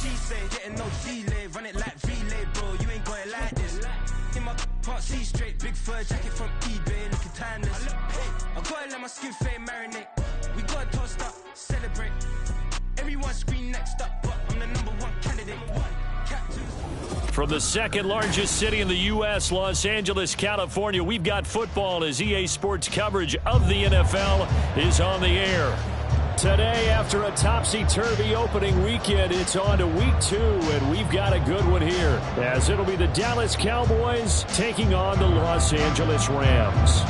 she say, getting no delay, run it like relay, bro, you ain't got it like this. In my can't see straight, big fur jacket from eBay, looking timeless. I gotta let my skin fade marinate. We gotta toast up, celebrate. Everyone scream next up, but I'm the #1 candidate. From the second largest city in the U.S., Los Angeles, California, we've got football as EA Sports coverage of the NFL is on the air. Today, after a topsy-turvy opening weekend, it's on to week 2, and we've got a good one here, as it'll be the Dallas Cowboys taking on the Los Angeles Rams.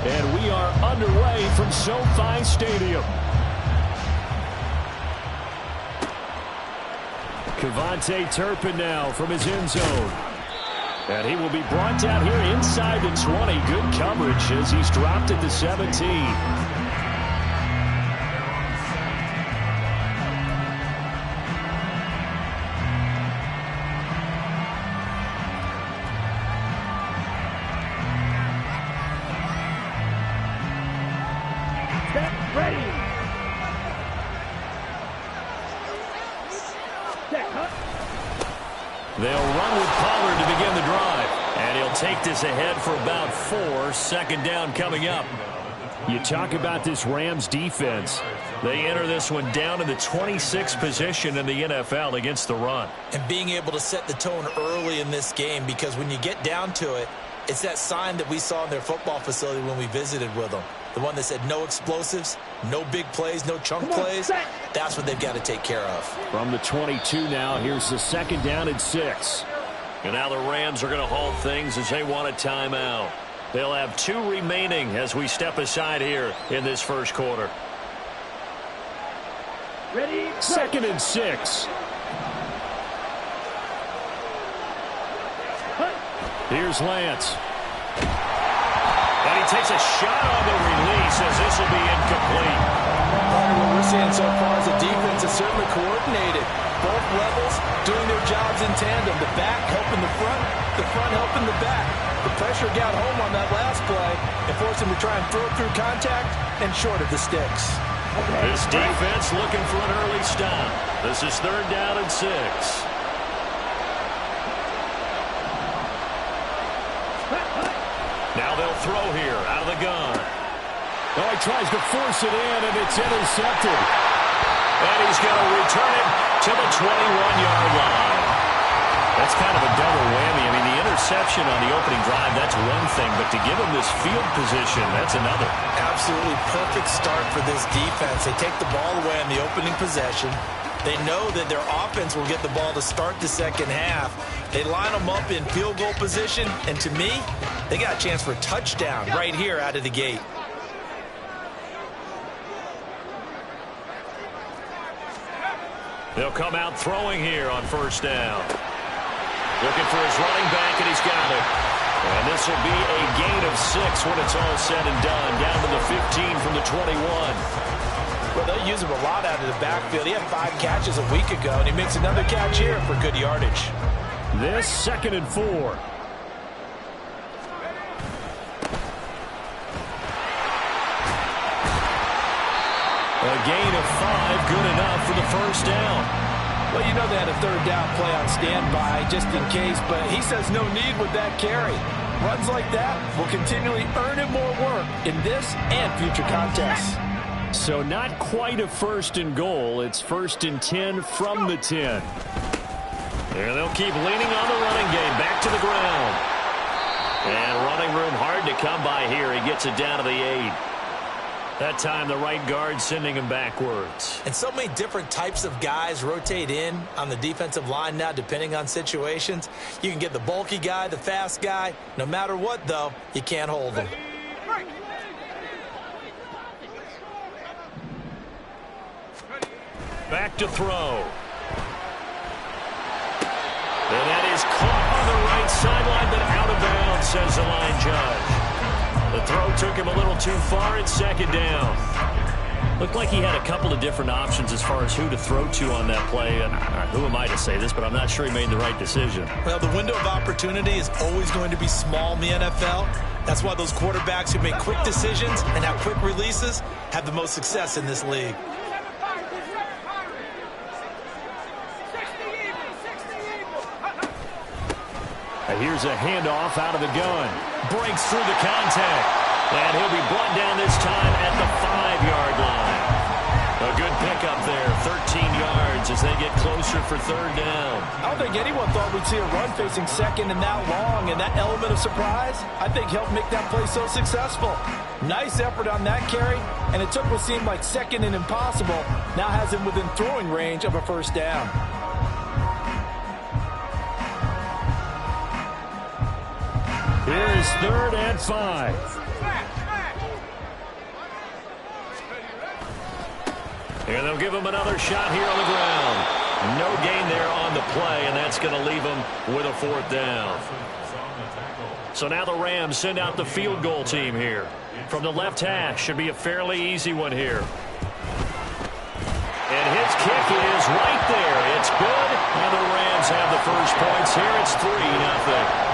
And we are underway from SoFi Stadium. Cavante Turpin now from his end zone. And he will be brought down here inside the 20. Good coverage as he's dropped at the 17. They'll run with Pollard to begin the drive. And he'll take this ahead for about 4. Second down coming up. You talk about this Rams defense. They enter this one down in the 26th position in the NFL against the run. And being able to set the tone early in this game, because when you get down to it, it's that sign that we saw in their football facility when we visited with them. The one that said no explosives, no big plays, no chunk plays. That's what they've got to take care of. From the 22 now, here's the second down and 6. And now the Rams are going to hold things as they want a timeout. They'll have 2 remaining as we step aside here in this first quarter. Ready? Second and 6. Here's Lance. And he takes a shot on the release as this will be incomplete. What we're seeing so far is the defense is certainly coordinated. Both levels doing their jobs in tandem. The back helping the front helping the back. The pressure got home on that last play and forced him to try and throw through contact and short of the sticks. This defense looking for an early stop. This is third down and 6. Now they'll throw here out of the gun. Oh, he tries to force it in, and it's intercepted. And he's going to return it to the 21-yard line. That's kind of a double whammy. I mean, the interception on the opening drive, that's one thing, but to give him this field position, that's another. Absolutely perfect start for this defense. They take the ball away on the opening possession. They know that their offense will get the ball to start the second half. They line them up in field goal position, and to me, they got a chance for a touchdown right here out of the gate. They'll come out throwing here on first down. Looking for his running back, and he's got it. And this will be a gain of 6 when it's all said and done. Down to the 15 from the 21. Well, they'll use him a lot out of the backfield. He had 5 catches a week ago, and he makes another catch here for good yardage. This second and 4. A gain of 5, good enough for the first down. Well, you know they had a third down play on standby just in case, but he says no need with that carry. Runs like that will continually earn him more work in this and future contests. So not quite a first and goal. It's first and 10 from the 10. And they'll keep leaning on the running game. Back to the ground. And running room hard to come by here. He gets it down to the 8. That time the right guard sending him backwards. And so many different types of guys rotate in on the defensive line now depending on situations. You can get the bulky guy, the fast guy. No matter what, though, you can't hold him. Back to throw. And that is caught on the right sideline, but out of bounds, says the line judge. The throw took him a little too far. It's second down. Looked like he had a couple of different options as far as who to throw to on that play. And who am I to say this, but I'm not sure he made the right decision. Well, the window of opportunity is always going to be small in the NFL. That's why those quarterbacks who make quick decisions and have quick releases have the most success in this league. Here's a handoff out of the gun. Breaks through the contact. And he'll be brought down this time at the 5-yard line. A good pickup there, 13 yards as they get closer for third down. I don't think anyone thought we'd see a run facing second and that long, and that element of surprise, I think, helped make that play so successful. Nice effort on that carry, and it took what seemed like second and impossible, now has him within throwing range of a first down. Here's 3rd and 5. And they'll give him another shot here on the ground. No gain there on the play, and that's going to leave him with a 4th down. So now the Rams send out the field goal team here. From the left hash, should be a fairly easy one here. And his kick is right there. It's good, and the Rams have the first points here. It's 3-0.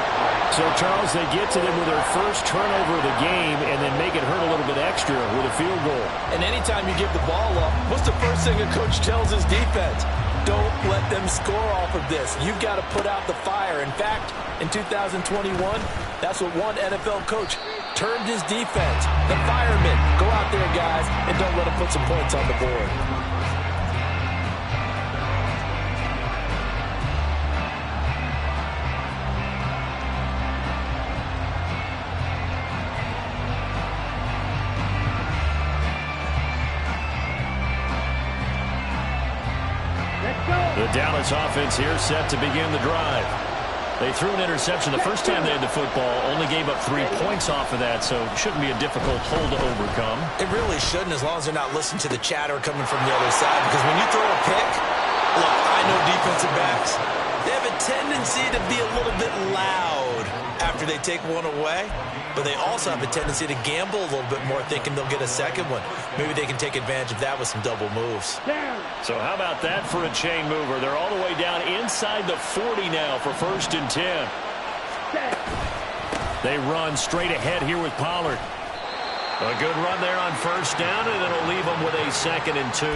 So, Charles, they get to them with their first turnover of the game and then make it hurt a little bit extra with a field goal. And anytime you give the ball up, what's the first thing a coach tells his defense? Don't let them score off of this. You've got to put out the fire. In fact, in 2021, that's what one NFL coach termed his defense. The firemen. Go out there, guys, and don't let them put some points on the board. The Dallas offense here set to begin the drive. They threw an interception the first time they had the football, only gave up 3 points off of that, so it shouldn't be a difficult hole to overcome. It really shouldn't, as long as they're not listening to the chatter coming from the other side, because when you throw a pick, look, I know defensive backs, they have a tendency to be a little bit loud after they take one away, but they also have a tendency to gamble a little bit more, thinking they'll get a second one. Maybe they can take advantage of that with some double moves. So how about that for a chain mover? They're all the way down inside the 40 now for 1st and 10. They run straight ahead here with Pollard. A good run there on 1st down, and it'll leave them with a 2nd and 2.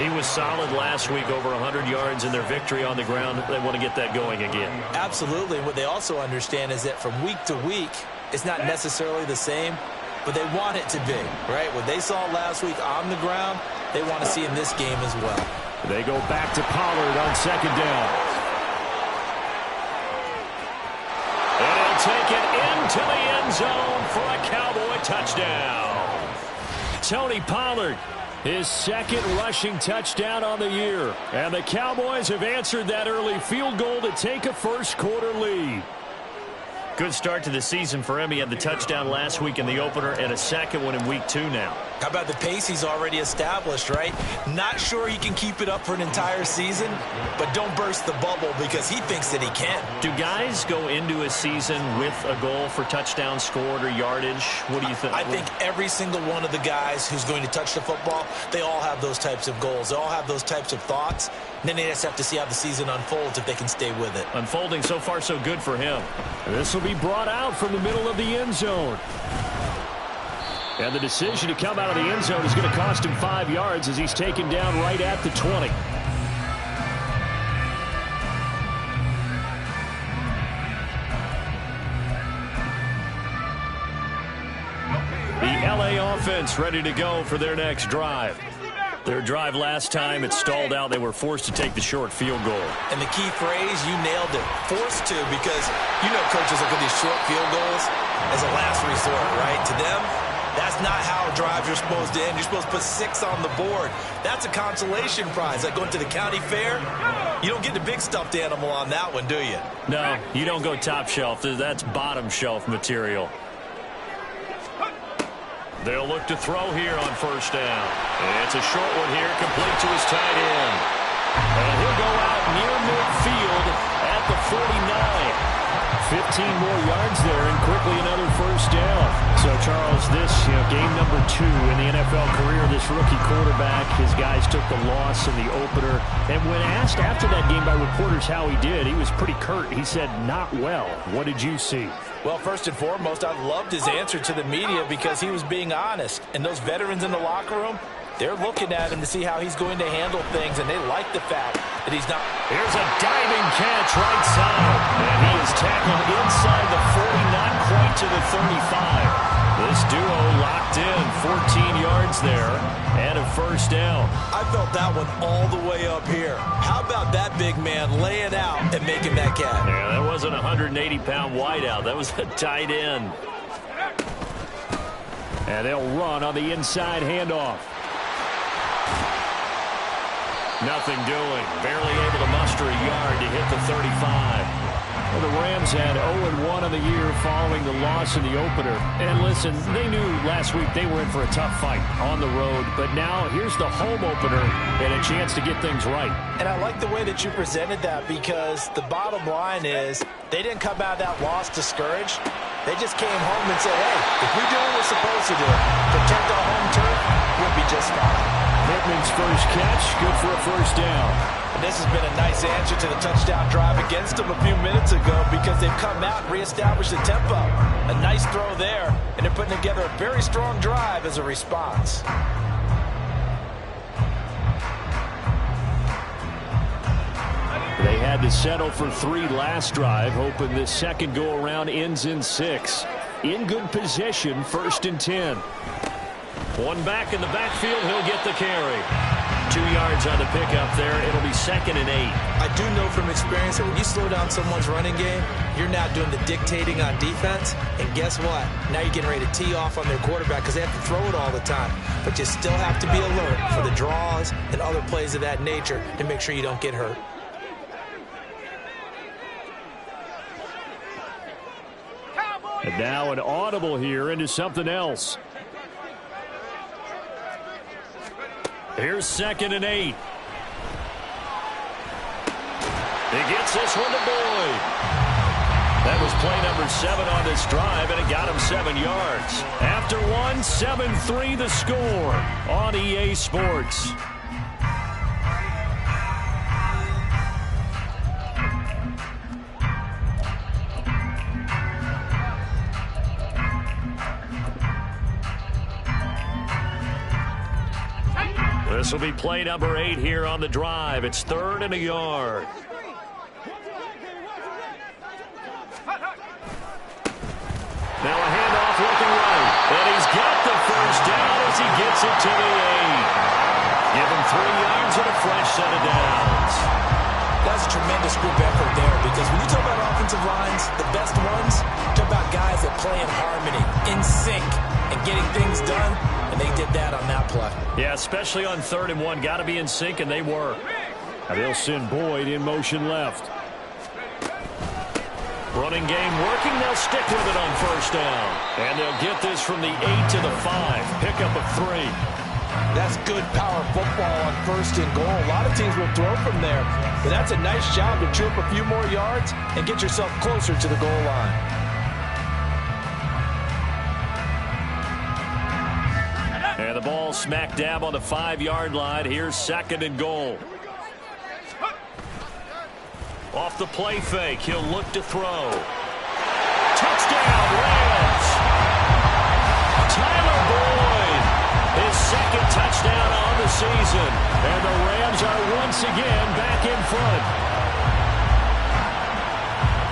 He was solid last week, over 100 yards in their victory on the ground. They want to get that going again. Absolutely. What they also understand is that from week to week, it's not necessarily the same, but they want it to be, right? What they saw last week on the ground, they want to see in this game as well. They go back to Pollard on 2nd down. And he'll take it into the end zone for a Cowboy touchdown. Tony Pollard, his 2nd rushing touchdown on the year. And the Cowboys have answered that early field goal to take a first-quarter lead. Good start to the season for him. He had the touchdown last week in the opener and a 2nd one in week 2 now. How about the pace he's already established, right? Not sure he can keep it up for an entire season, but don't burst the bubble because he thinks that he can. Do guys go into a season with a goal for touchdown scored or yardage? What do you think? I think every single one of the guys who's going to touch the football, they all have those types of goals. They all have those types of thoughts. And then they just have to see how the season unfolds if they can stay with it. Unfolding so far so good for him. This will be brought out from the middle of the end zone. And the decision to come out of the end zone is going to cost him 5 yards as he's taken down right at the 20. The LA offense ready to go for their next drive. Their drive last time, it stalled out. They were forced to take the short field goal. And the key phrase, you nailed it, forced to, because you know coaches look at these short field goals as a last resort, right? To them, that's not how drives are supposed to end. You're supposed to put 6 on the board. That's a consolation prize. Like going to the county fair, you don't get the big stuffed animal on that one, do you? No, you don't go top shelf. That's bottom shelf material. They'll look to throw here on 1st down. It's a short one here, complete to his tight end. And he'll go out near midfield at the 49. 15 more yards there and quickly another 1st down. So, Charles, this game number 2 in the NFL career, this rookie quarterback, his guys took the loss in the opener. And when asked after that game by reporters how he did, he was pretty curt. He said, not well. What did you see? Well, first and foremost, I loved his answer to the media because he was being honest. And those veterans in the locker room, They're looking at him to see how he's going to handle things, and they like the fact that he's not. Here's a diving catch right side. And he is tackled inside the 40, not quite to the 35. This duo locked in, 14 yards there, and a first down. I felt that one all the way up here. How about that big man laying out and making that catch? Yeah, that wasn't a 180-pound wideout. That was a tight end. And they'll run on the inside handoff. Nothing doing. Barely able to muster a yard to hit the 35. Well, the Rams had 0-1 on the year following the loss in the opener. And listen, they knew last week they were in for a tough fight on the road. But now here's the home opener and a chance to get things right. And I like the way that you presented that, because the bottom line is they didn't come out of that loss discouraged. They just came home and said, hey, if we do what we're supposed to do, protect our home turf, we'll be just fine. Pittman's first catch, good for a first down. And this has been a nice answer to the touchdown drive against them a few minutes ago, because they've come out and reestablished the tempo. A nice throw there, and they're putting together a very strong drive as a response. They had to settle for 3 last drive, hoping this second go-around ends in 6. In good position, 1st and 10. One back in the backfield, he'll get the carry. 2 yards on the pickup there. It'll be 2nd and 8. I do know from experience that when you slow down someone's running game, you're now doing the dictating on defense. And guess what? Now you're getting ready to tee off on their quarterback because they have to throw it all the time. But you still have to be alert for the draws and other plays of that nature to make sure you don't get hurt. And now an audible here into something else. Here's 2nd and 8. He gets this one to Boyd. That was play number 7 on this drive, and it got him 7 yards. After 1, 7-3 the score on EA Sports. This will be play number 8 here on the drive. It's 3rd and a yard. Now a handoff looking right. And he's got the first down as he gets it to the 8. Give him 3 yards and a fresh set of downs. That's a tremendous group effort there, because when you talk about offensive lines, the best ones, talk about guys that play in harmony, in sync, and getting things done, and they did that on that play. Yeah, especially on 3rd and 1. Got to be in sync, and they were. Now they'll send Boyd in motion left. Running game working. They'll stick with it on 1st down. And they'll get this from the 8 to the 5. Pickup of 3. That's good power football on 1st and goal. A lot of teams will throw from there, but that's a nice job to chew up a few more yards and get yourself closer to the goal line. And the ball smack dab on the 5-yard line. Here's 2nd and goal. Off the play fake, he'll look to throw. Touchdown, Rams! Tyler Boyd, his 2nd touchdown on the season. And the Rams are once again back in front.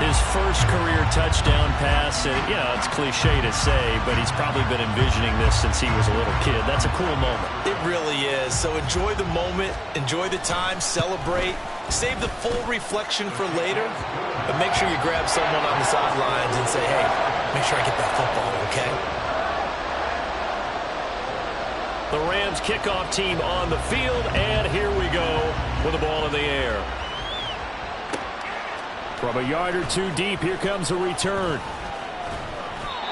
His first career touchdown pass, and it's cliche to say, but he's probably been envisioning this since he was a little kid. That's a cool moment. It really is. So enjoy the moment, enjoy the time, celebrate, save the full reflection for later, but make sure you grab someone on the sidelines and say, hey, make sure I get that football, okay? The Rams kickoff team on the field, and here we go with the ball in the air. From a yard or 2 deep, here comes a return.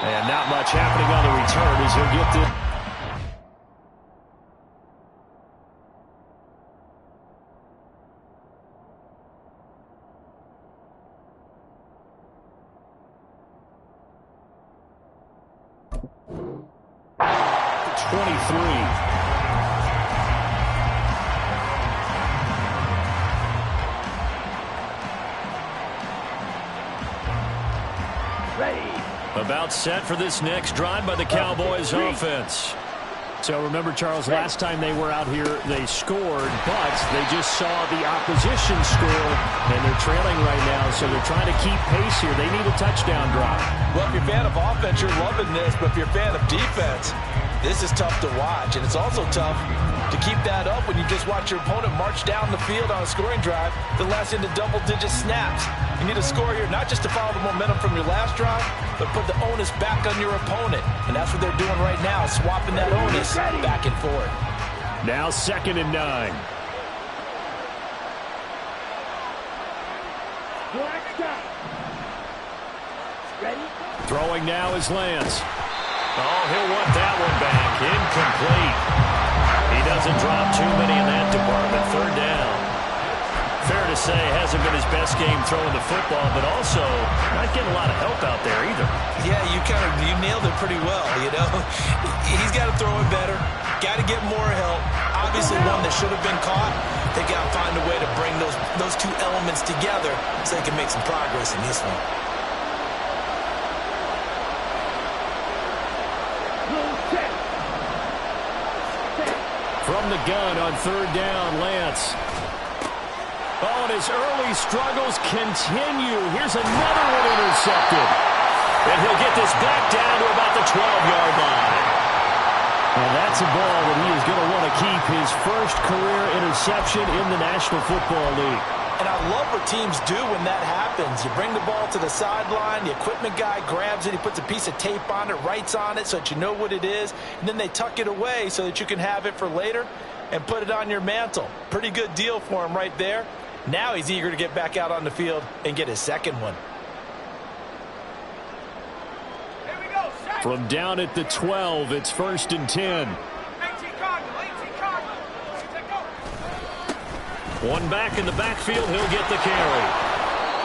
And not much happening on the return as he'll get to... About set for this next drive by the Cowboys offense. So remember, Charles, last time they were out here, they scored, but they just saw the opposition score, and they're trailing right now, so they're trying to keep pace here. They need a touchdown drive. Well, if you're a fan of offense, you're loving this, but if you're a fan of defense, this is tough to watch, and it's also tough to keep that up when you just watch your opponent march down the field on a scoring drive that lasts into double-digit snaps. You need a score here, not just to follow the momentum from your last drive, but put the onus back on your opponent. And that's what they're doing right now, swapping that onus back and forth. Now 2nd and 9. Throwing now is Lance. Oh, he'll want that one back. Incomplete. He doesn't drop too many in that department. 3rd down. Fair to say, hasn't been his best game throwing the football, but also not getting a lot of help out there either. Yeah, you nailed it pretty well, you know. He's got to throw it better. Got to get more help. Obviously one that should have been caught. They got to find a way to bring those two elements together so they can make some progress in this one. From the gun on 3rd down, Lance. Oh, and his early struggles continue. Here's another one intercepted. And he'll get this back down to about the 12-yard line. And that's a ball that he is going to want to keep, his first career interception in the National Football League. And I love what teams do when that happens. You bring the ball to the sideline, the equipment guy grabs it, he puts a piece of tape on it, writes on it so that you know what it is, and then they tuck it away so that you can have it for later and put it on your mantle. Pretty good deal for him right there. Now he's eager to get back out on the field and get his second one. From down at the 12, it's 1st and 10. One back in the backfield, he'll get the carry.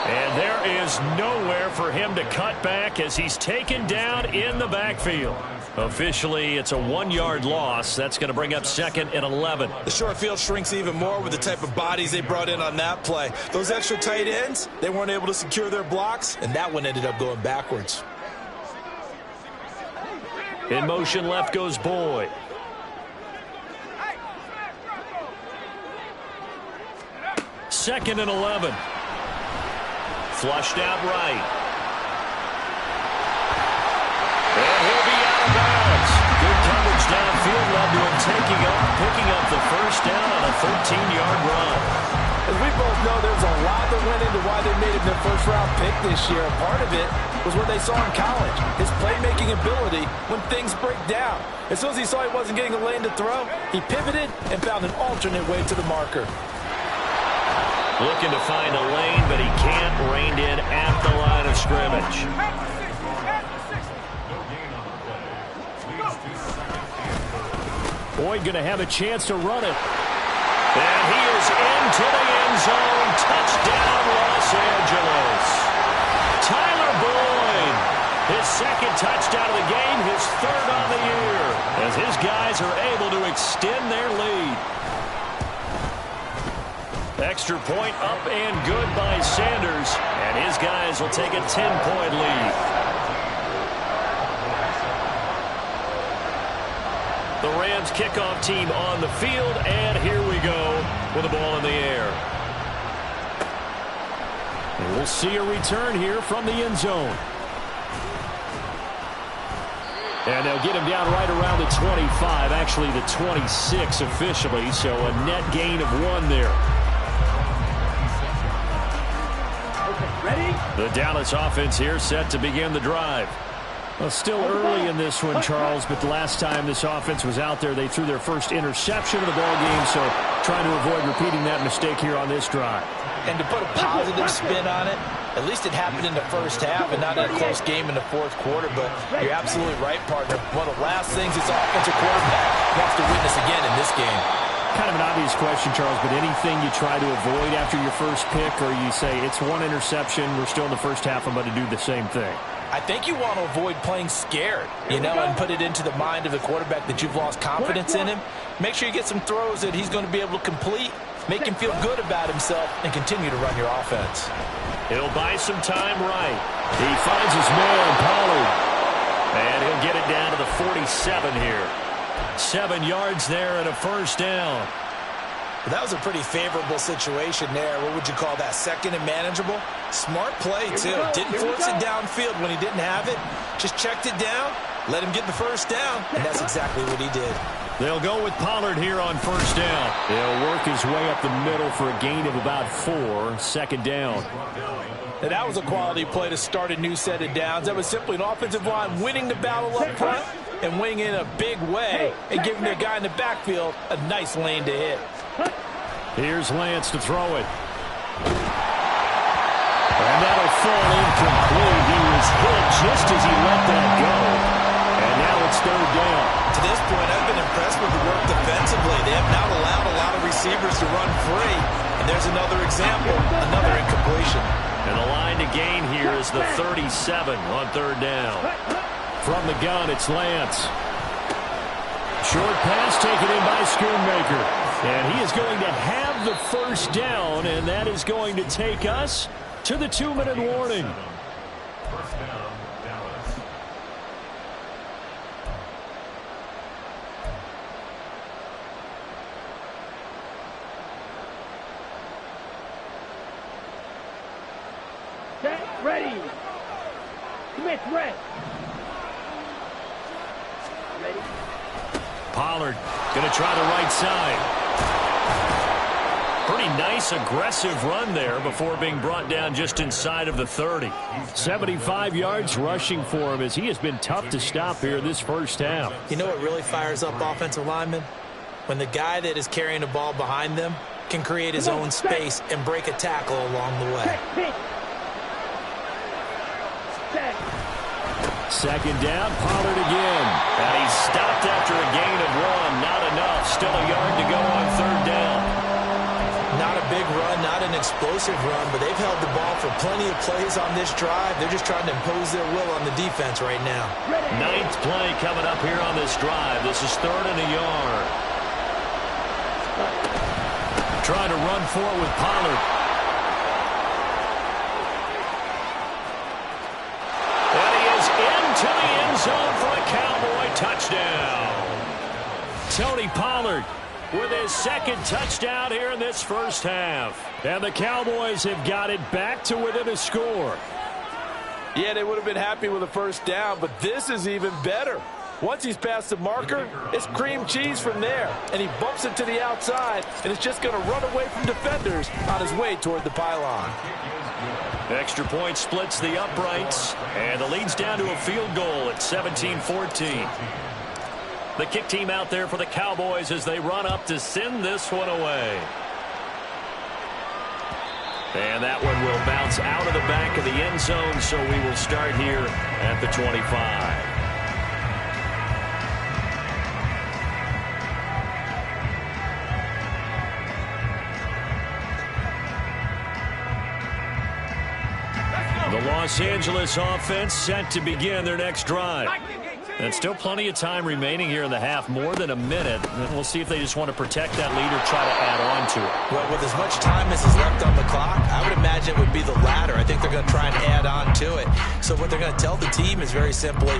And there is nowhere for him to cut back as he's taken down in the backfield. Officially, it's a 1-yard loss. That's going to bring up 2nd and 11. The short field shrinks even more with the type of bodies they brought in on that play. Those extra tight ends, they weren't able to secure their blocks, and that one ended up going backwards. In motion left goes Boyd. Second and 11. Flushed out right. And he'll be out of bounds. Good coverage downfield led to him picking up the 1st down on a 13-yard run. As we both know, there's a lot that went into why they made him their first-round pick this year. And part of it was what they saw in college, his playmaking ability when things break down. As soon as he saw he wasn't getting a lane to throw, he pivoted and found an alternate way to the marker. Looking to find a lane, but he can't. Reined in at the line of scrimmage. Boyd going to have a chance to run it. And he is into the end zone. Touchdown, Los Angeles. Tyler Boyd, his 2nd touchdown of the game, his 3rd on the year, as his guys are able to extend their lead. Extra point up and good by Sanders, and his guys will take a 10-point lead. The Rams kickoff team on the field, and here we go with the ball in the air. And we'll see a return here from the end zone. And they'll get him down right around the 25, actually the 26 officially, so a net gain of 1 there. The Dallas offense here set to begin the drive. Well, still early in this one, Charles, but the last time this offense was out there, they threw their first interception of the ball game, so trying to avoid repeating that mistake here on this drive. And to put a positive spin on it, at least it happened in the first half and not in a close game in the 4th quarter, but you're absolutely right, partner. One of the last things this offensive quarterback wants to witness again in this game. Kind of an obvious question, Charles, but anything you try to avoid after your first pick, or you say it's 1 interception, we're still in the first half, I'm going to do the same thing? I think you want to avoid playing scared, you know, and put it into the mind of the quarterback that you've lost confidence in him. Make sure you get some throws that he's going to be able to complete, make him feel good about himself, and continue to run your offense. He'll buy some time right. He finds his man, Pollard. And he'll get it down to the 47 here. 7 yards there and a first down. Well, that was a pretty favorable situation there. What would you call that? Second and manageable? Smart play, too. Didn't force it downfield when he didn't have it. Just checked it down, let him get the first down, and that's exactly what he did. They'll go with Pollard here on first down. He'll work his way up the middle for a gain of about 4. Second down. And that was a quality play to start a new set of downs. That was simply an offensive line winning the battle up front and winning in a big way and giving their guy in the backfield a nice lane to hit. Here's Lance to throw it. And that'll fall incomplete. He was hit just as he let that go. And now it's third down. To this point, I've been impressed with the work defensively. They have not allowed a lot of receivers to run free. And there's another example, another incompletion. And the line to gain here is the 37 on third down. From the gun, it's Lance. Short pass taken in by Schoonmaker. And he is going to have the first down, and that is going to take us to the 2-minute warning. Ready. Commit, red. Ready. Pollard going to try the right side. Pretty nice, aggressive run there before being brought down just inside of the 30. 75 yards rushing for him as he has been tough to stop here this first half. You know what really fires up offensive linemen? When the guy that is carrying the ball behind them can create his own space and break a tackle along the way. Second down, Pollard again. And he's stopped after a gain of 1. Not enough. Still a yard to go on third down. Not a big run, not an explosive run, but they've held the ball for plenty of plays on this drive. They're just trying to impose their will on the defense right now. 9th play coming up here on this drive. This is 3rd and a yard. Trying to run for it with Pollard. And he is into the end zone for a Cowboy touchdown. Tony Pollard with his second touchdown here in this first half. And the Cowboys have got it back to within a score. Yeah, they would have been happy with a first down, but this is even better. Once he's past the marker, it's cream cheese from there. And he bumps it to the outside, and it's just going to run away from defenders on his way toward the pylon. Extra point splits the uprights, and the lead's down to a field goal at 17-14. The kick team out there for the Cowboys as they run up to send this one away. And that one will bounce out of the back of the end zone, so we will start here at the 25. The Los Angeles offense set to begin their next drive. And still plenty of time remaining here in the half, more than a minute. And we'll see if they just want to protect that lead or try to add on to it. Well, with as much time as is left on the clock, I would imagine it would be the latter. I think they're going to try and add on to it. So what they're going to tell the team is very simply,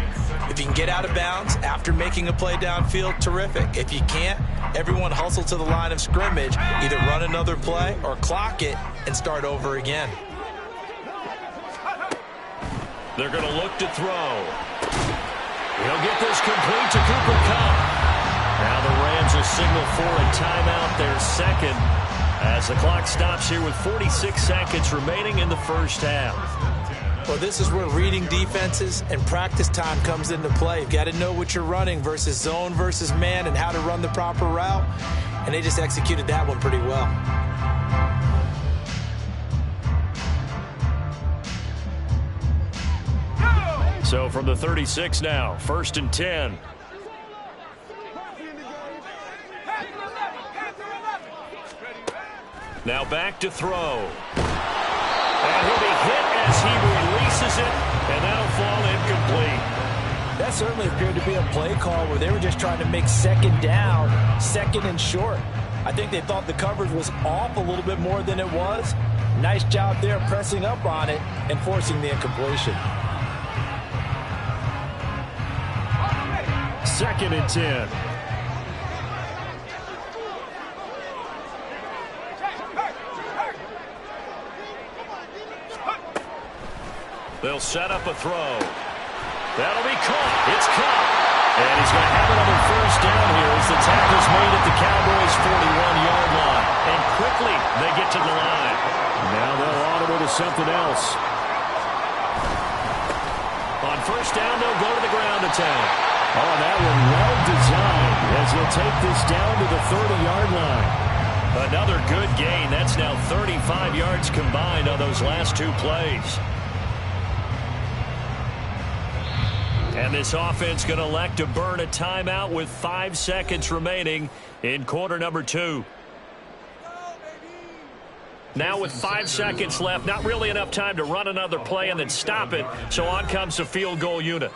if you can get out of bounds after making a play downfield, terrific. If you can't, everyone hustle to the line of scrimmage, either run another play or clock it and start over again. They're going to look to throw. He'll get this complete to Cooper Kupp. Now the Rams will signal for a timeout, their second, as the clock stops here with 46 seconds remaining in the first half. Well, this is where reading defenses and practice time comes into play. You've got to know what you're running versus zone versus man and how to run the proper route. And they just executed that one pretty well. So from the 36 now, 1st and 10. Now back to throw. And he'll be hit as he releases it, and that'll fall incomplete. That certainly appeared to be a play call where they were just trying to make second down, second and short. I think they thought the coverage was off a little bit more than it was. Nice job there pressing up on it and forcing the incompletion. 2nd and 10. They'll set up a throw. That'll be caught. It's caught. And he's going to have another first down here as the tackle's made at the Cowboys' 41-yard line. And quickly, they get to the line. Now they'll audible to something else. On first down, they'll go to the ground attack. Oh, that one well designed as he'll take this down to the 30-yard line. Another good gain. That's now 35 yards combined on those last two plays. And this offense going to elect to burn a timeout with 5 seconds remaining in quarter number 2. Now with 5 seconds left, not really enough time to run another play and then stop it. So on comes the field goal unit.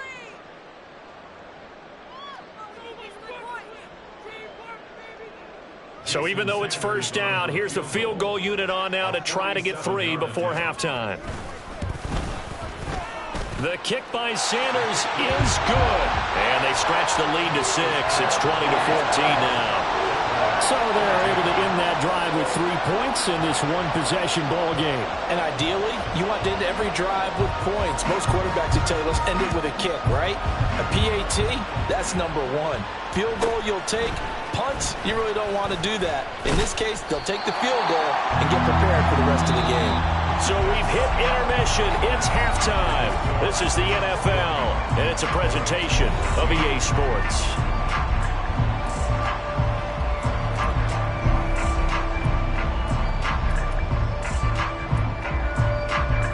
So even though it's first down, here's the field goal unit on now to try to get 3 before halftime. The kick by Sanders is good. And they stretch the lead to 6. It's 20-14 now. So they're able to end that drive with 3 points in this one-possession ball game. And ideally, you want to end every drive with points. Most quarterbacks would tell you, let's end it with a kick, right? A PAT, that's number 1. Field goal you'll take. Punts, you really don't want to do that. In this case, they'll take the field goal and get prepared for the rest of the game. So we've hit intermission. It's halftime. This is the NFL, and it's a presentation of EA Sports.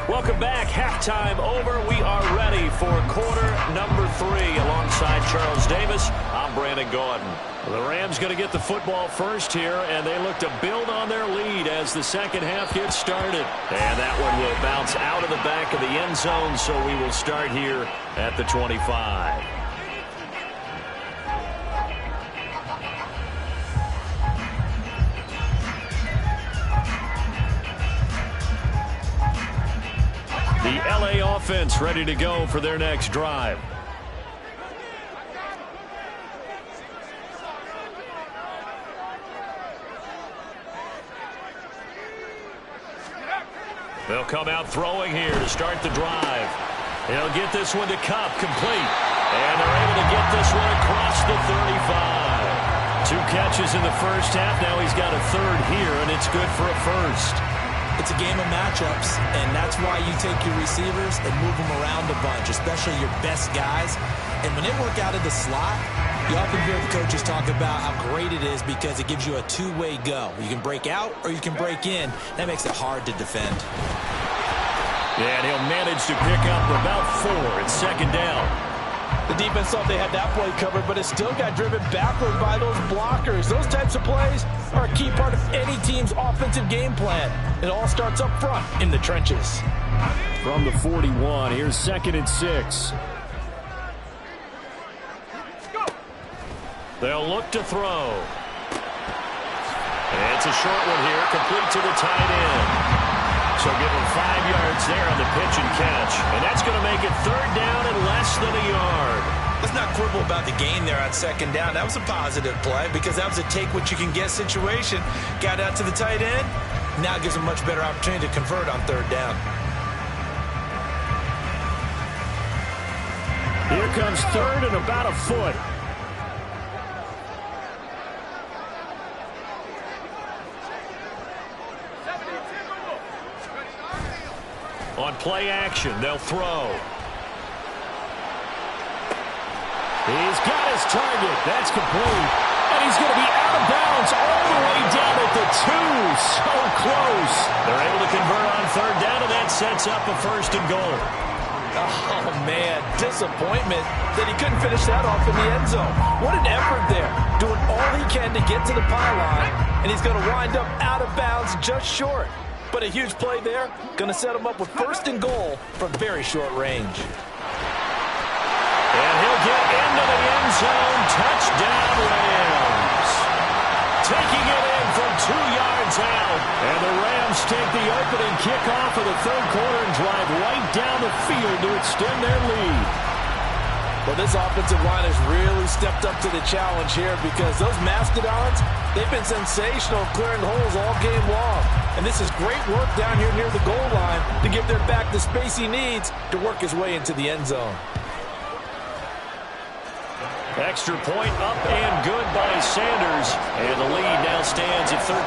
Welcome back. Halftime over. We are ready for quarter number 3 alongside Charles Davis. I'm Brandon Gordon. Well, the Rams going to get the football first here, and they look to build on their lead as the second half gets started. And that one will bounce out of the back of the end zone, so we will start here at the 25. The LA offense ready to go for their next drive. They'll come out throwing here to start the drive. They'll get this one to Cup, complete. And they're able to get this one across the 35. 2 catches in the first half. Now he's got a third here, and it's good for a first. It's a game of matchups, and that's why you take your receivers and move them around a bunch, especially your best guys. And when they work out of the slot, you often hear the coaches talk about how great it is because it gives you a two-way go. You can break out or you can break in. That makes it hard to defend. Yeah, and he'll manage to pick up about 4 at second down. The defense thought they had that play covered, but it still got driven backward by those blockers. Those types of plays are a key part of any team's offensive game plan. It all starts up front in the trenches. From the 41, here's 2nd and 6. They'll look to throw. And it's a short one here, complete to the tight end. So give him 5 yards there on the pitch and catch. And that's going to make it 3rd down and less than a yard. Let's not quibble about the gain there on 2nd down. That was a positive play because that was a take-what-you-can-get situation. Got out to the tight end. Now it gives him a much better opportunity to convert on 3rd down. Here comes 3rd and about a foot. On play action, they'll throw. He's got his target. That's complete. And he's going to be out of bounds all the way down at the 2. So close. They're able to convert on 3rd down, and that sets up a 1st and goal. Oh, man, disappointment that he couldn't finish that off in the end zone. What an effort there, doing all he can to get to the pylon, and he's going to wind up out of bounds just short. But a huge play there, going to set him up with 1st and goal from very short range. And he'll get into the end zone. Touchdown, Rams. Taking it in from 2 yards out. And the Rams take the opening kickoff of the 3rd quarter and drive right down the field to extend their lead. Well, this offensive line has really stepped up to the challenge here because those Mastodons, they've been sensational clearing holes all game long. And this is great work down here near the goal line to give their back the space he needs to work his way into the end zone. Extra point up and good by Sanders. And the lead now stands at 13.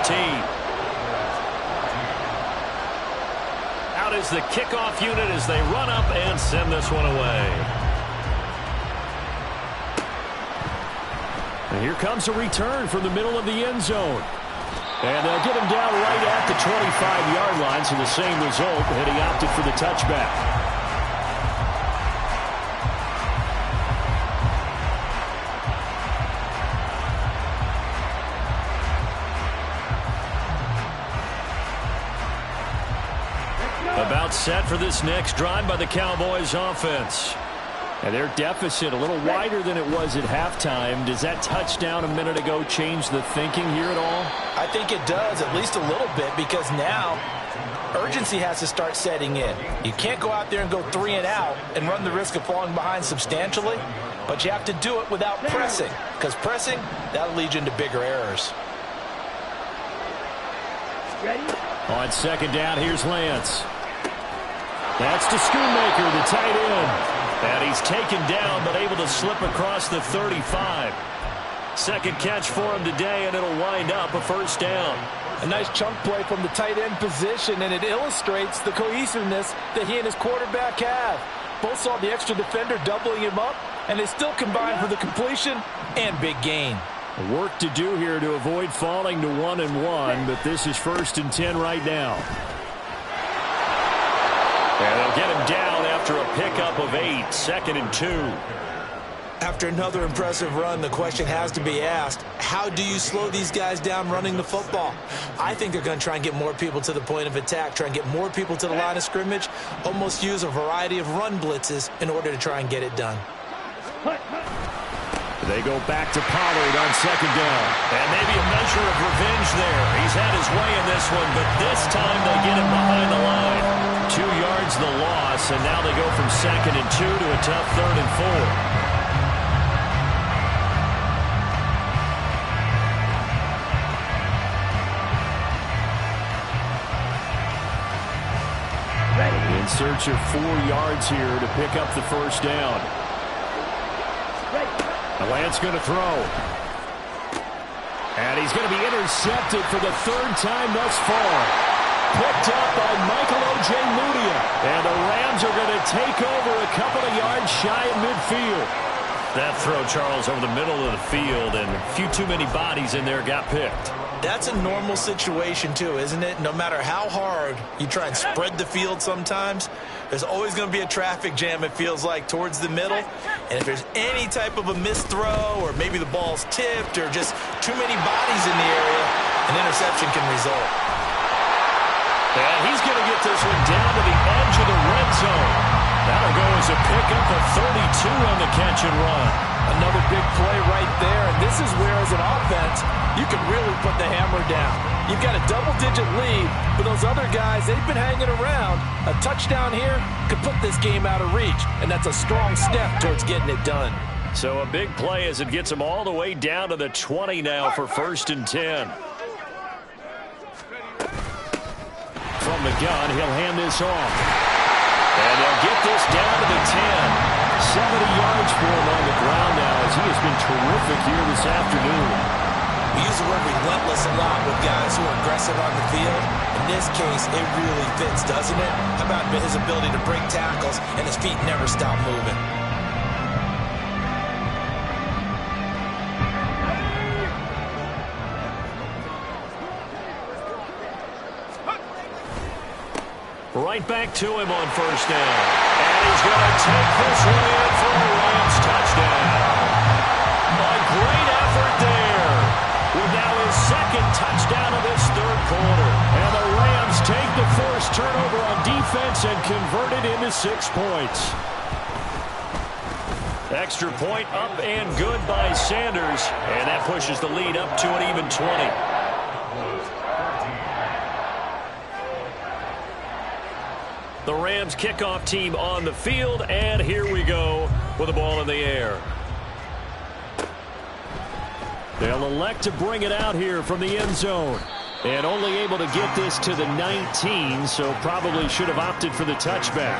Out is the kickoff unit as they run up and send this one away. And here comes a return from the middle of the end zone. And they'll get him down right at the 25-yard line, so the same result, and he opted for the touchback. About set for this next drive by the Cowboys offense. And their deficit a little wider than it was at halftime. Does that touchdown a minute ago change the thinking here at all? I think it does, at least a little bit, because now urgency has to start setting in. You can't go out there and go 3 and out and run the risk of falling behind substantially, but you have to do it without pressing, because pressing, that'll lead you into bigger errors. Ready? On second down, here's Lance. That's to Schoonmaker, the tight end. And he's taken down, but able to slip across the 35. Second catch for him today, and it'll wind up a first down. A nice chunk play from the tight end position, and it illustrates the cohesiveness that he and his quarterback have. Both saw the extra defender doubling him up, and they still combined for the completion and big gain. Work to do here to avoid falling to 1-1, but this is 1st and 10 right now. And they'll get him down after a pickup of 8, 2nd and 2. After another impressive run, the question has to be asked, how do you slow these guys down running the football? I think they're going to try and get more people to the point of attack, try and get more people to the line of scrimmage, almost use a variety of run blitzes in order to try and get it done. They go back to Pollard on second down. And maybe a measure of revenge there. He's had his way in this one, but this time they get him behind the line. 2 yards the loss, and now they go from 2nd and 2 to a tough 3rd and 4. In search of 4 yards here to pick up the first down. Lance going to throw. And he's going to be intercepted for the 3rd time thus far. Picked up by Michael O.J. Mudia. And the Rams are going to take over a couple of yards shy of midfield. That throw, Charles, over the middle of the field, and a few too many bodies in there got picked. That's a normal situation, too, isn't it? No matter how hard you try and spread the field sometimes, there's always going to be a traffic jam, it feels like, towards the middle. And if there's any type of a missed throw, or maybe the ball's tipped, or just too many bodies in the area, an interception can result. And he's going to get this one down to the edge of the red zone. That'll go as a pickup of 32 on the catch and run. Another big play right there, and this is where, as an offense, you can really put the hammer down. You've got a double-digit lead, but those other guys, they've been hanging around. A touchdown here could put this game out of reach, and that's a strong step towards getting it done. So a big play as it gets them all the way down to the 20 now for 1st and 10. From the gun, he'll hand this off. And they'll get this down to the 10. 70 yards for him on the ground now as he has been terrific here this afternoon. We use the word relentless a lot with guys who are aggressive on the field. In this case, it really fits, doesn't it? How about his ability to break tackles and his feet never stop moving? Right back to him on 1st down. And he's going to take this one in for a Rams touchdown. A great effort there. With now his 2nd touchdown of this 3rd quarter. And the Rams take the first turnover on defense and convert it into 6 points. Extra point up and good by Sanders. And that pushes the lead up to an even 20. The Rams kickoff team on the field, and here we go with the ball in the air. They'll elect to bring it out here from the end zone. And only able to get this to the 19, so probably should have opted for the touchback.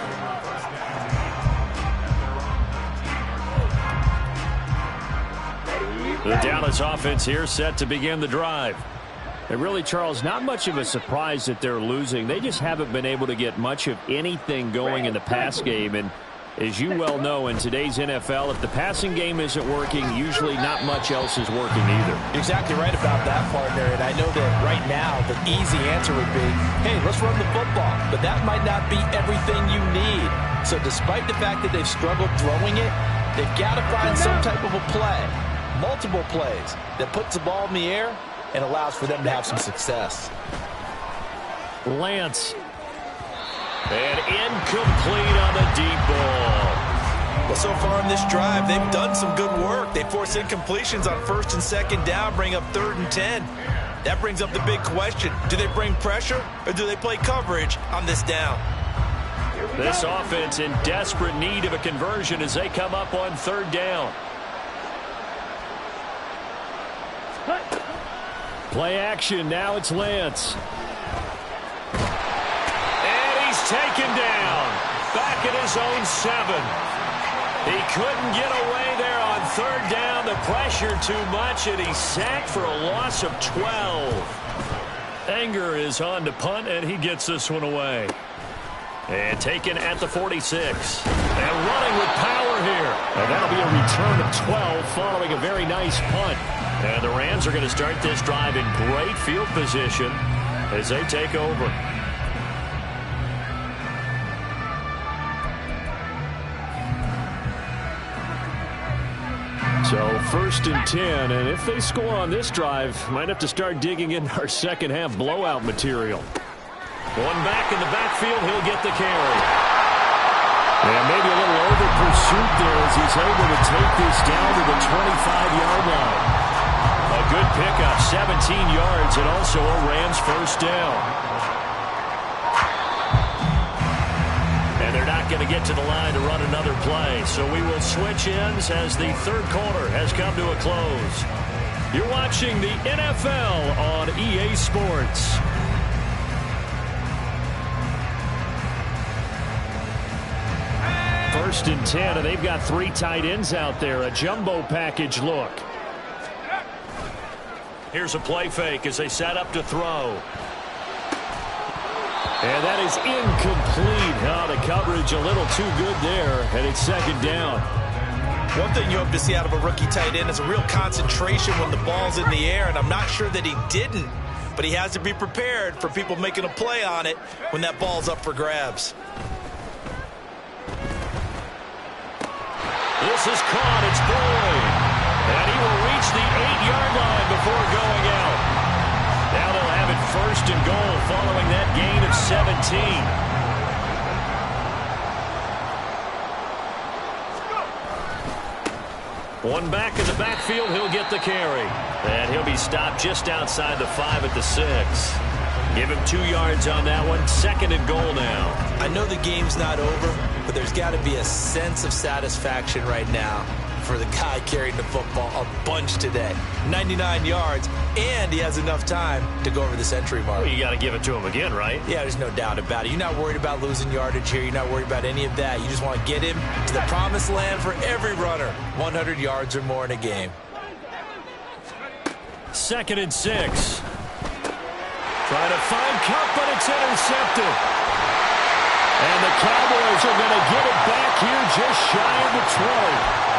The Dallas offense here set to begin the drive. And really, Charles, not much of a surprise that they're losing. They just haven't been able to get much of anything going in the pass game. And as you well know, in today's NFL, if the passing game isn't working, usually not much else is working either. Exactly right about that, partner. And I know that right now the easy answer would be, hey, let's run the football. But that might not be everything you need. So despite the fact that they've struggled throwing it, they've got to find some type of a play, multiple plays, that puts the ball in the air and allows for them to have some success. Lance. And incomplete on the deep ball. Well, so far in this drive, they've done some good work. They force incompletions on 1st and 2nd down, bring up 3rd and 10. That brings up the big question. Do they bring pressure or do they play coverage on this down? This offense in desperate need of a conversion as they come up on 3rd down. Play action. Now it's Lance. Taken down, back at his own 7. He couldn't get away there on 3rd down. The pressure too much, and he's sacked for a loss of 12. Anger is on to punt, and he gets this one away. And taken at the 46. And running with power here. And that'll be a return of 12 following a very nice punt. And the Rams are going to start this drive in great field position as they take over. So 1st and 10, and if they score on this drive, might have to start digging in our second half blowout material. One back in the backfield, he'll get the carry. And maybe a little over pursuit there as he's able to take this down to the 25-yard line. A good pickup, 17 yards, and also a Rams 1st down. And they're not going to get to the line to run another play. So we will switch ends as the 3rd quarter has come to a close. You're watching the NFL on EA Sports. First and 10, and they've got 3 tight ends out there. A jumbo package look. Here's a play fake as they set up to throw. And that is incomplete. Oh, the coverage a little too good there, and it's 2nd down. One thing you hope to see out of a rookie tight end is a real concentration when the ball's in the air, and I'm not sure that he didn't, but he has to be prepared for people making a play on it when that ball's up for grabs. This is caught. It's Boyd. And he will reach the 8-yard line before going out. Now they'll have it 1st and goal following that gain of 17. One back in the backfield, he'll get the carry. And he'll be stopped just outside the 5 at the 6. Give him 2 yards on that one. 2nd and goal now. I know the game's not over, but there's got to be a sense of satisfaction right now for the guy carrying the football a bunch today. 99 yards, and he has enough time to go over the century mark. Well, you got to give it to him again, right? Yeah, there's no doubt about it. You're not worried about losing yardage here. You're not worried about any of that. You just want to get him to the promised land for every runner. 100 yards or more in a game. 2nd and 6. Trying to find Cup, but it's intercepted. And the Cowboys are going to get it back here just shy of the 20.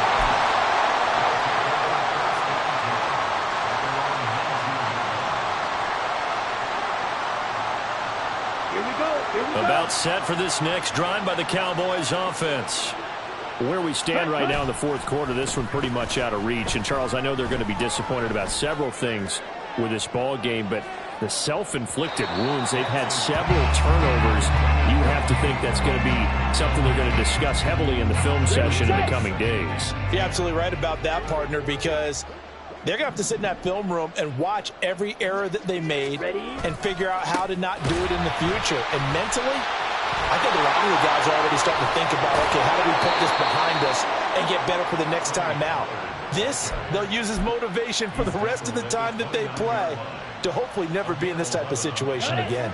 About set for this next drive by the Cowboys offense. Where we stand right now in the 4th quarter, this one pretty much out of reach. And, Charles, I know they're going to be disappointed about several things with this ball game, but the self-inflicted wounds, they've had several turnovers. You have to think that's going to be something they're going to discuss heavily in the film session in the coming days. You're absolutely right about that, partner, because they're going to have to sit in that film room and watch every error that they made and figure out how to not do it in the future. And mentally, I think a lot of the guys are already starting to think about, okay, how do we put this behind us and get better for the next time out? This, they'll use as motivation for the rest of the time that they play to hopefully never be in this type of situation again.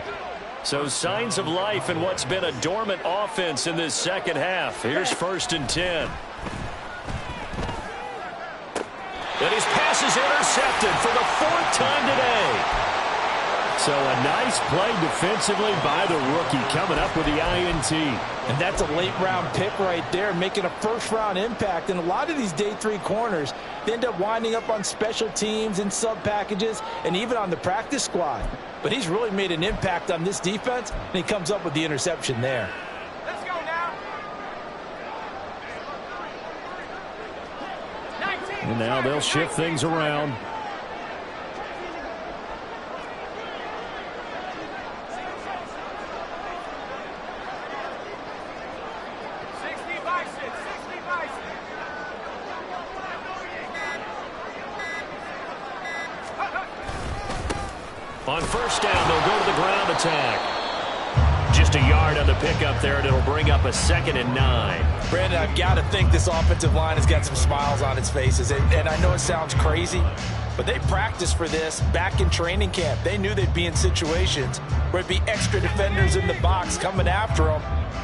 So signs of life in what's been a dormant offense in this second half. Here's 1st and 10. And his pass is intercepted for the 4th time today. So a nice play defensively by the rookie coming up with the INT. And that's a late-round pick right there, making a first-round impact. And a lot of these day 3 corners, they end up winding up on special teams and sub-packages and even on the practice squad. But he's really made an impact on this defense, and he comes up with the interception there. Let's go now. And now they'll shift things around. On 1st down, they'll go to the ground attack. Just a yard on the pickup there, and it'll bring up a 2nd and 9. Brandon, I've got to think this offensive line has got some smiles on its faces. And I know it sounds crazy, but they practiced for this back in training camp. They knew they'd be in situations where it'd be extra defenders in the box coming after them,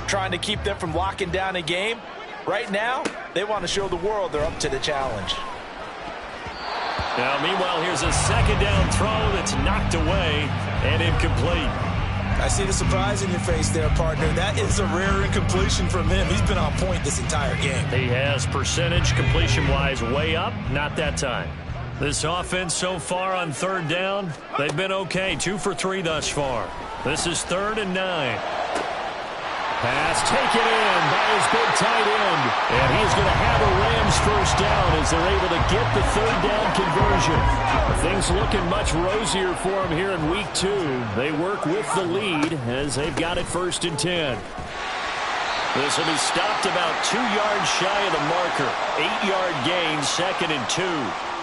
trying to keep them from locking down a game. Right now, they want to show the world they're up to the challenge. Now, meanwhile, here's a 2nd down throw that's knocked away and incomplete. I see the surprise in your face there, partner. That is a rare incompletion from him. He's been on point this entire game. He has percentage completion-wise way up, not that time. This offense so far on 3rd down, they've been okay. 2 for 3 thus far. This is 3rd and 9. Pass taken in by his big tight end. And he's going to have a Rams 1st down as they're able to get the 3rd down conversion. Things looking much rosier for him here in week 2. They work with the lead as they've got it 1st and 10. This will be stopped about 2 yards shy of the marker. 8-yard gain, 2nd and 2.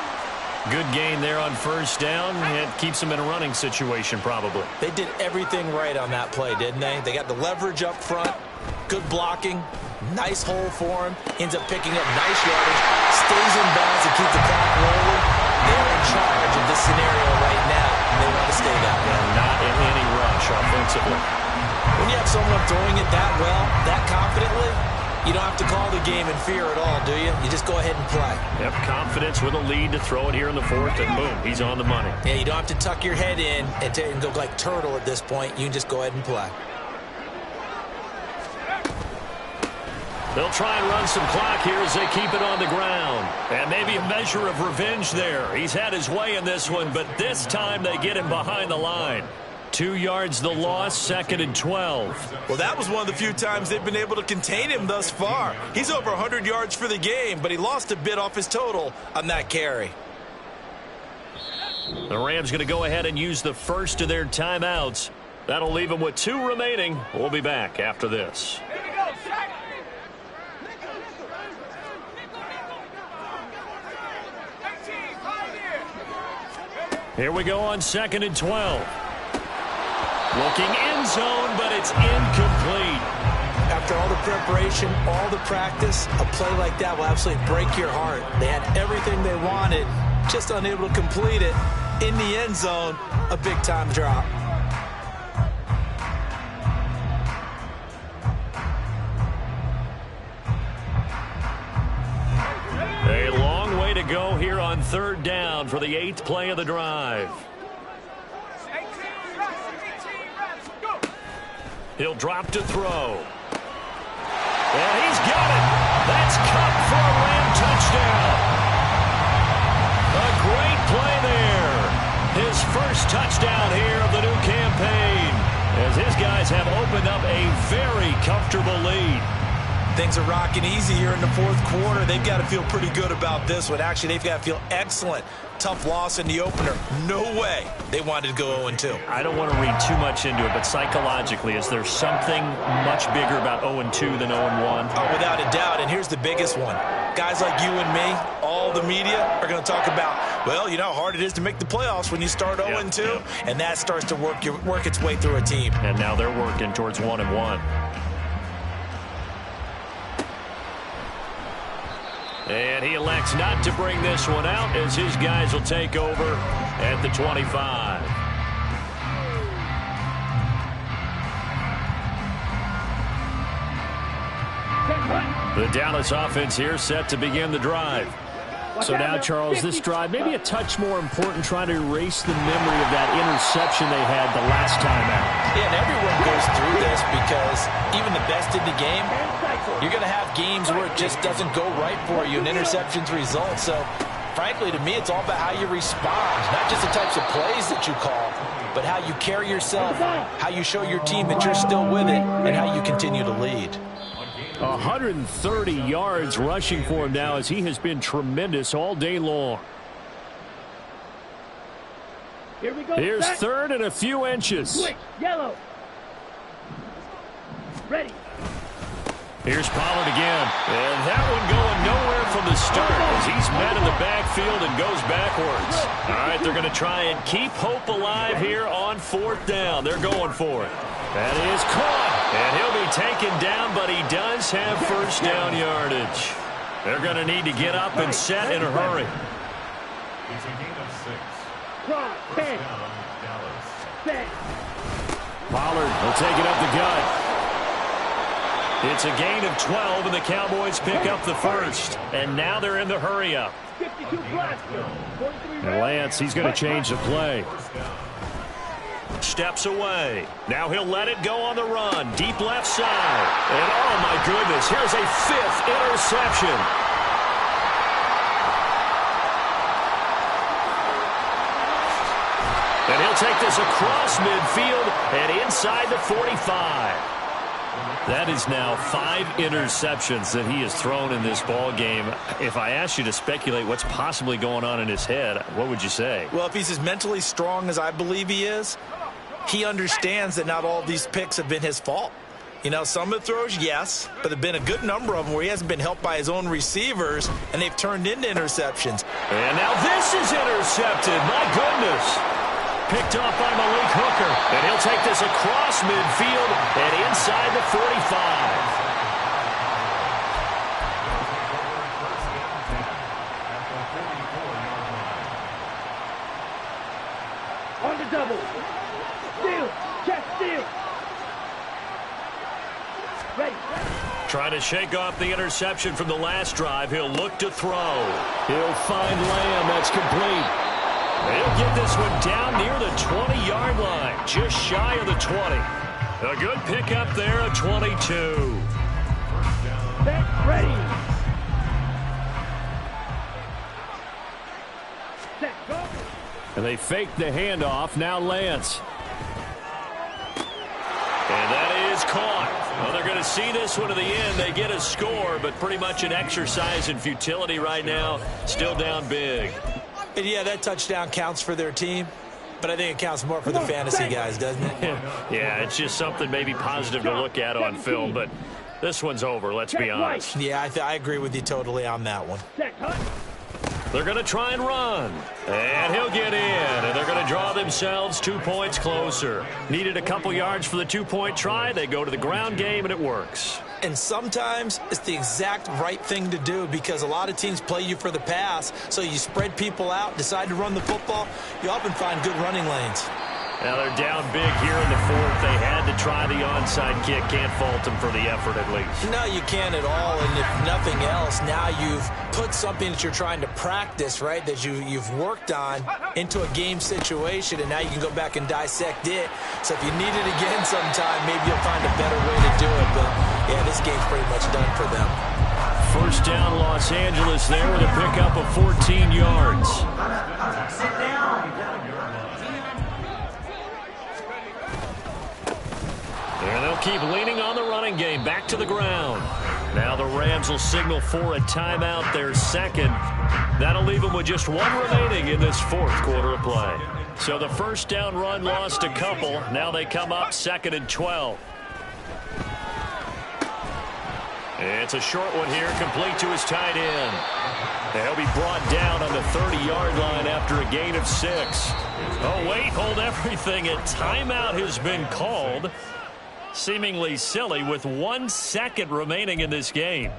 Good gain there on 1st down. It keeps them in a running situation probably. They did everything right on that play, didn't they? They got the leverage up front, good blocking, nice hole for him, ends up picking up nice yardage, stays in bounds and keeps the clock rolling. They're in charge of this scenario right now, and they want to stay that way. And not in any rush offensively. When you have someone throwing it that well, that confidently, you don't have to call the game in fear at all, do you? You just go ahead and play. Yep, confidence with a lead to throw it here in the 4th, and boom, he's on the money. Yeah, you don't have to tuck your head in and go like turtle at this point. You can just go ahead and play. They'll try and run some clock here as they keep it on the ground. And maybe a measure of revenge there. He's had his way in this one, but this time they get him behind the line. 2 yards the loss, 2nd and 12. Well, that was one of the few times they've been able to contain him thus far. He's over 100 yards for the game, but he lost a bit off his total on that carry. The Rams going to go ahead and use the first of their timeouts. That'll leave them with 2 remaining. We'll be back after this. Here we go on 2nd and 12. Looking end zone, but it's incomplete. After all the preparation, all the practice, a play like that will absolutely break your heart. They had everything they wanted, just unable to complete it. In the end zone, a big-time drop. A long way to go here on 3rd down for the 8th play of the drive. He'll drop to throw. And he's got it. That's Kupp for a Ram touchdown. A great play there. His first touchdown here of the new campaign, as his guys have opened up a very comfortable lead. Things are rocking easy here in the 4th quarter. They've got to feel pretty good about this one. Actually, they've got to feel excellent. Tough loss in the opener. No way they wanted to go 0-2. I don't want to read too much into it, but psychologically, is there something much bigger about 0-2 than 0-1? Oh, without a doubt, and here's the biggest one. Guys like you and me, all all the media are going to talk about, well, you know how hard it is to make the playoffs when you start 0-2, and that starts to work its way through a team. And now they're working towards 1-1. And he elects not to bring this one out as his guys will take over at the 25. The Dallas offense here set to begin the drive. So now, Charles, this drive maybe a touch more important, trying to erase the memory of that interception they had the last time out. Yeah, and everyone goes through this because even the best in the game, you're going to have games where it just doesn't go right for you, and interceptions result. So, frankly, to me, it's all about how you respond, not just the types of plays that you call, but how you carry yourself, how you show your team that you're still with it, and how you continue to lead. 130 yards rushing for him now as he has been tremendous all day long. Here we go. Here's Set. third and a few inches. Switch. Yellow. Ready. Here's Pollard again. And that one going nowhere from the start as he's met in the backfield and goes backwards. All right, they're going to try and keep hope alive here on fourth down. They're going for it. That is caught. And he'll be taken down, but he does have first down yardage. They're going to need to get up and set in a hurry. Cross. 10. Set. Pollard will take it up the gut. It's a gain of 12, and the Cowboys pick up the first. And now they're in the hurry-up. 52 Glasgow. 43 And Lance, he's going to change the play. Steps away. Now he'll let it go on the run. Deep left side. And oh my goodness, here's a fifth interception. And he'll take this across midfield and inside the 45. That is now 5 interceptions that he has thrown in this ball game. If I asked you to speculate what's possibly going on in his head, what would you say? Well, if he's as mentally strong as I believe he is, he understands that not all of these picks have been his fault. You know, some of the throws, yes, but there have been a good number of them where he hasn't been helped by his own receivers, and they've turned into interceptions. And now this is intercepted. My goodness. Picked off by Malik Hooker. And he'll take this across midfield and inside the 45. On the double. Steal. Check steal. Ready. Trying to shake off the interception from the last drive. He'll look to throw. He'll find Lamb. That's complete. He'll get this one down near the 20-yard line, just shy of the 20. A good pickup there, a 22. Set. Ready. Set. Go. And they fake the handoff. Now Lance. And that is caught. Well, they're going to see this one to the end. They get a score, but pretty much an exercise in futility right now. Still down big. And yeah, that touchdown counts for their team, but I think it counts more for the fantasy guys, doesn't it? Yeah, it's just something maybe positive to look at on film, but this one's over, let's be honest. Yeah, I agree with you totally on that one. Set. Hut. They're going to try and run. And he'll get in, and they're going to draw themselves 2 points closer. Needed a couple yards for the 2-point try. They go to the ground game, and it works. And sometimes it's the exact right thing to do because a lot of teams play you for the pass, so you spread people out, decide to run the football. You often find good running lanes. Now they're down big here in the fourth. They had to try the onside kick. Can't fault them for the effort at least. No, you can't at all, and if nothing else, now you've put something that you're trying to practice, right, that you've worked on into a game situation, and now you can go back and dissect it. So if you need it again sometime, maybe you'll find a better way to do it. But, yeah, this game's pretty much done for them. First down, Los Angeles there with a pickup of 14 yards. Sit down. And they'll keep leaning on the running game. Back to the ground. Now the Rams will signal for a timeout, their second. That'll leave them with just one remaining in this fourth quarter of play. So the first down run lost a couple. Now they come up 2nd and 12. It's a short one here, complete to his tight end. And he'll be brought down on the 30-yard line after a gain of 6. Oh, wait, hold everything. A timeout has been called. Seemingly silly with 1 second remaining in this game.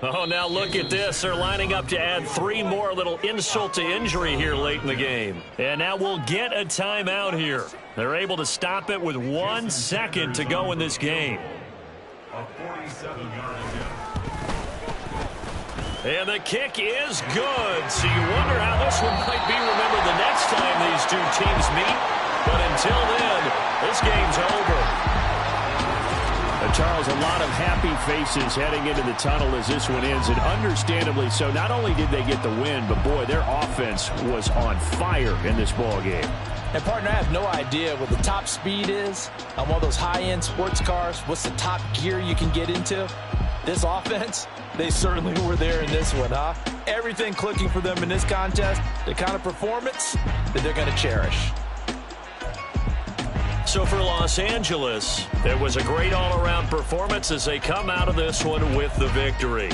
Oh, now look at this. They're lining up to add 3 more, a little insult to injury here late in the game. And now we'll get a timeout here. They're able to stop it with 1 second to go in this game. And the kick is good. So you wonder how this one might be remembered the next time these two teams meet. But until then, this game's over. Charles, a lot of happy faces heading into the tunnel as this one ends, and understandably so. Not only did they get the win, but, boy, their offense was on fire in this ball game. And, partner, I have no idea what the top speed is on one of those high-end sports cars. What's the top gear you can get into? This offense, they certainly were there in this one, huh? Everything clicking for them in this contest, the kind of performance that they're going to cherish. So for Los Angeles, it was a great all-around performance as they come out of this one with the victory.